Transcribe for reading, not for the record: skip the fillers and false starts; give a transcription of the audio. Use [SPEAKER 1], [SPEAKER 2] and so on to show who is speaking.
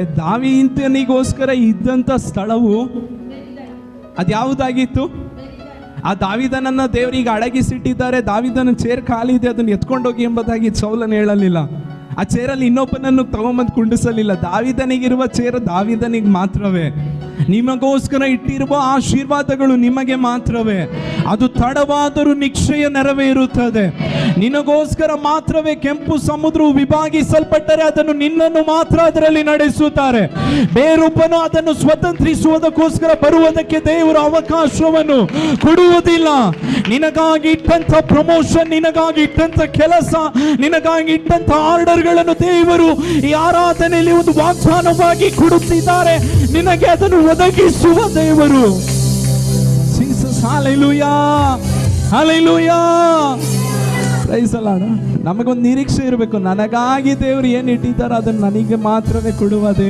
[SPEAKER 1] ದಾವೀದನಿಗೋಸ್ಕರ ಇದ್ದಂಥ ಸ್ಥಳವು ಅದ್ಯಾವುದಾಗಿತ್ತು? ಆ ದಾವೀದನನ್ನ ದೇವರಿಗೆ ಅಡಗಿಸಿಟ್ಟಿದ್ದಾರೆ, ದಾವೀದನ ಚೇರ್ ಖಾಲಿ ಇದೆ, ಅದನ್ನು ಎತ್ಕೊಂಡೋಗಿ ಎಂಬುದಾಗಿ ಸೌಲನು ಹೇಳಲಿಲ್ಲ. ಆ ಚೇರಲ್ಲಿ ಇನ್ನೊಬ್ಬನನ್ನು ತಗೊಂಬಂದು ಕುಂಡಿಸಲಿಲ್ಲ. ದಾವೀದನಿಗಿರುವ ಚೇರ್ ದಾವೀದನಿಗೆ ಮಾತ್ರವೇ. ನಿಮಗೋಸ್ಕರ ಇಟ್ಟಿರುವ ಆಶೀರ್ವಾದಗಳು ನಿಮಗೆ ಮಾತ್ರವೇ. ಅದು ತಡವಾದರೂ ನಿಶ್ಚಯ ನೆರವೇರುತ್ತದೆ. ನಿನಗೋಸ್ಕರ ಮಾತ್ರವೇ ಕೆಂಪು ಸಮುದ್ರವು ವಿಭಾಗಿಸಲ್ಪಟ್ಟರೆ ಅದನ್ನು ನಿನ್ನನ್ನು ಮಾತ್ರ ಅದರಲ್ಲಿ ನಡೆಸುತ್ತಾರೆ. ಬೇರೊಬ್ಬನು ಅದನ್ನು ಸ್ವತಂತ್ರಿಸುವುದಕ್ಕೋಸ್ಕರ ಬರುವುದಕ್ಕೆ ದೇವರು ಅವಕಾಶವನ್ನು ಕೊಡುವುದಿಲ್ಲ. ನಿನಗಾಗಿ ಇಟ್ಟಂತ ಪ್ರಮೋಷನ್, ನಿನಗಾಗಿ ಇಟ್ಟಂತ ಕೆಲಸ, ನಿನಗಾಗಿ ಇಟ್ಟಂತ ಆರ್ಡರ್ಗಳನ್ನು ದೇವರು ಈ ಆರಾಧನೆಯಲ್ಲಿ ಒಂದು ವಾಗ್ದಾನವಾಗಿ ಕೊಡುತ್ತಿದ್ದಾರೆ. ನಿನಗೆ ಅದನ್ನು ಒದಗಿಸುವ ದೇವರು. Jesus, hallelujah, hallelujah, praise the Lord. ನಮಗೊಂದು ನಿರೀಕ್ಷೆ ಇರಬೇಕು, ನನಗಾಗಿ ದೇವರು ಏನು ಇಟ್ಟಿದ್ದಾರೆ ಅದನ್ನು ನನಗೆ ಮಾತ್ರವೇ ಕೊಡುವ ದೇವರು.